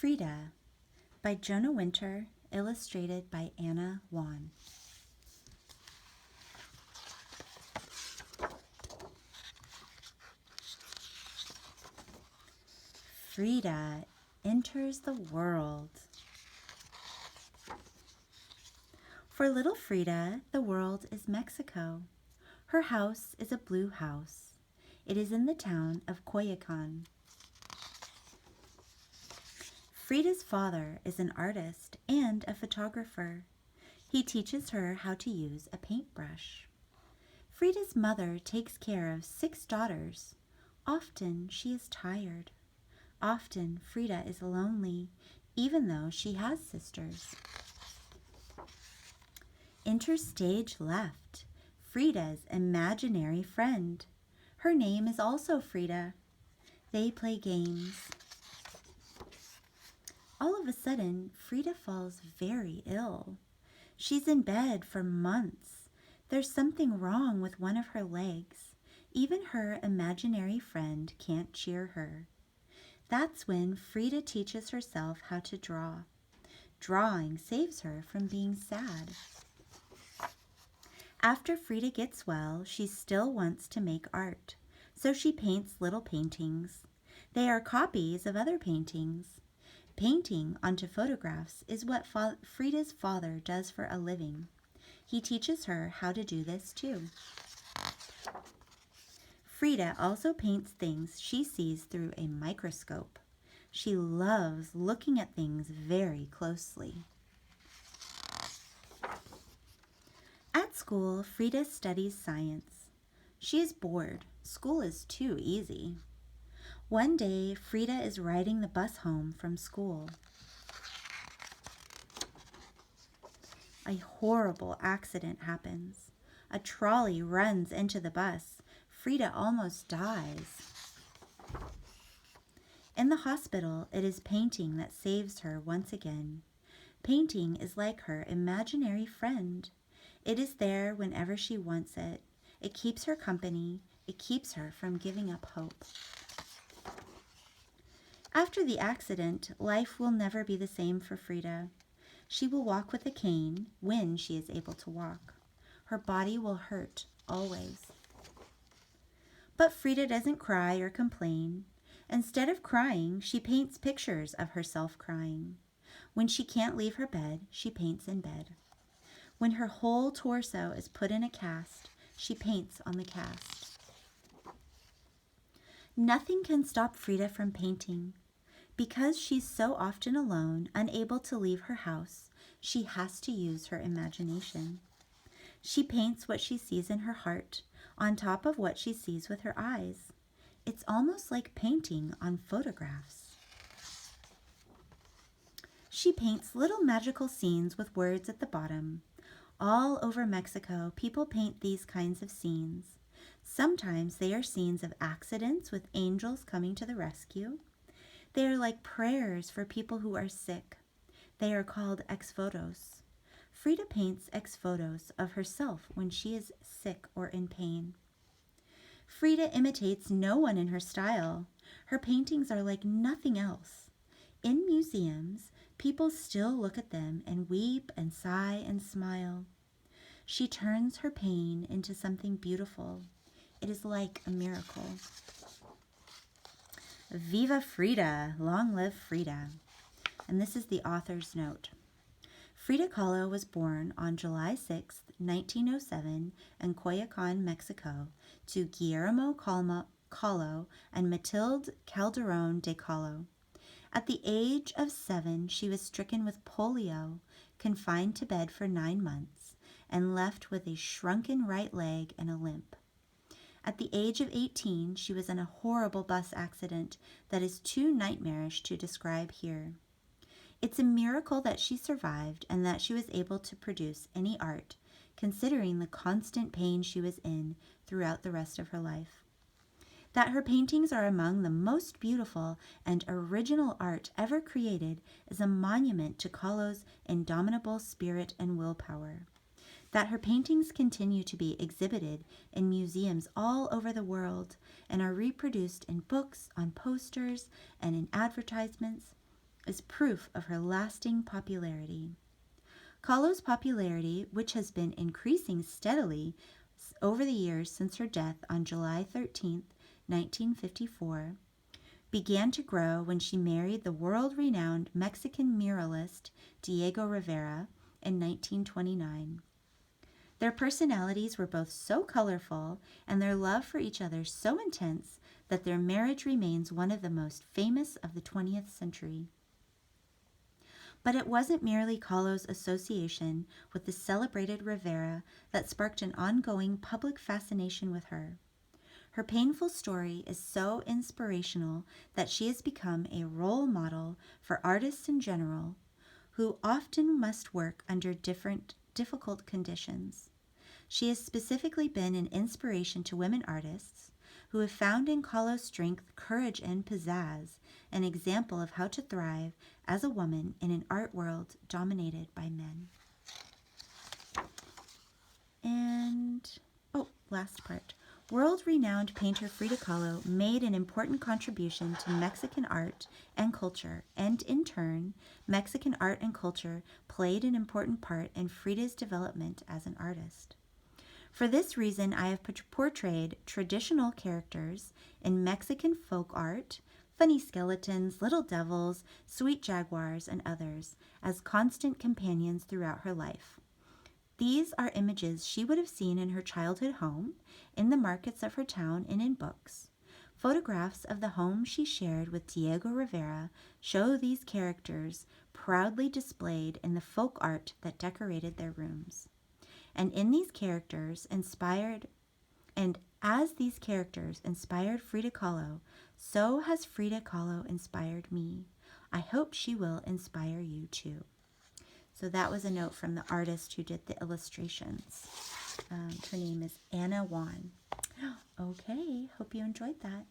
Frida by Jonah Winter, illustrated by Anna Wan. Frida enters the world. For little Frida, the world is Mexico. Her house is a blue house. It is in the town of Coyoacan. Frida's father is an artist and a photographer. He teaches her how to use a paintbrush. Frida's mother takes care of 6 daughters. Often she is tired. Often Frida is lonely, even though she has sisters. Enter stage left, Frida's imaginary friend. Her name is also Frida. They play games. All of a sudden, Frida falls very ill. She's in bed for months. There's something wrong with one of her legs. Even her imaginary friend can't cheer her. That's when Frida teaches herself how to draw. Drawing saves her from being sad. After Frida gets well, she still wants to make art, so she paints little paintings. They are copies of other paintings. Painting onto photographs is what Frida's father does for a living. He teaches her how to do this too. Frida also paints things she sees through a microscope. She loves looking at things very closely. At school, Frida studies science. She is bored. School is too easy. One day, Frida is riding the bus home from school. A horrible accident happens. A trolley runs into the bus. Frida almost dies. In the hospital, it is painting that saves her once again. Painting is like her imaginary friend. It is there whenever she wants it. It keeps her company. It keeps her from giving up hope. After the accident, life will never be the same for Frida. She will walk with a cane when she is able to walk. Her body will hurt always. But Frida doesn't cry or complain. Instead of crying, she paints pictures of herself crying. When she can't leave her bed, she paints in bed. When her whole torso is put in a cast, she paints on the cast. Nothing can stop Frida from painting. Because she's so often alone, unable to leave her house, she has to use her imagination. She paints what she sees in her heart on top of what she sees with her eyes. It's almost like painting on photographs. She paints little magical scenes with words at the bottom. All over Mexico, people paint these kinds of scenes. Sometimes they are scenes of accidents with angels coming to the rescue. They are like prayers for people who are sick. They are called ex-votos. Frida paints ex-votos of herself when she is sick or in pain. Frida imitates no one in her style. Her paintings are like nothing else. In museums, people still look at them and weep and sigh and smile. She turns her pain into something beautiful. It is like a miracle. Viva Frida! Long live Frida! And this is the author's note. Frida Kahlo was born on July 6, 1907 in Coyoacan, Mexico, to Guillermo Kahlo and Matilde Calderon de Kahlo. At the age of 7, she was stricken with polio, confined to bed for 9 months, and left with a shrunken right leg and a limp. At the age of 18, she was in a horrible bus accident that is too nightmarish to describe here. It's a miracle that she survived and that she was able to produce any art, considering the constant pain she was in throughout the rest of her life. That her paintings are among the most beautiful and original art ever created is a monument to Kahlo's indomitable spirit and willpower. That her paintings continue to be exhibited in museums all over the world and are reproduced in books, on posters, and in advertisements is proof of her lasting popularity. Kahlo's popularity, which has been increasing steadily over the years since her death on July 13, 1954, began to grow when she married the world-renowned Mexican muralist Diego Rivera in 1929. Their personalities were both so colorful and their love for each other so intense that their marriage remains one of the most famous of the 20th century. But it wasn't merely Kahlo's association with the celebrated Rivera that sparked an ongoing public fascination with her. Her painful story is so inspirational that she has become a role model for artists in general who often must work under difficult conditions. She has specifically been an inspiration to women artists who have found in Kahlo's strength, courage, and pizzazz an example of how to thrive as a woman in an art world dominated by men. And, last part. World-renowned painter Frida Kahlo made an important contribution to Mexican art and culture, and in turn, Mexican art and culture played an important part in Frida's development as an artist. For this reason, I have portrayed traditional characters in Mexican folk art, funny skeletons, little devils, sweet jaguars, and others, as constant companions throughout her life. These are images she would have seen in her childhood home, in the markets of her town, and in books. Photographs of the home she shared with Diego Rivera show these characters proudly displayed in the folk art that decorated their rooms. And as these characters inspired Frida Kahlo, so has Frida Kahlo inspired me. I hope she will inspire you too. So that was a note from the artist who did the illustrations. Her name is Anna Juan. Okay, hope you enjoyed that.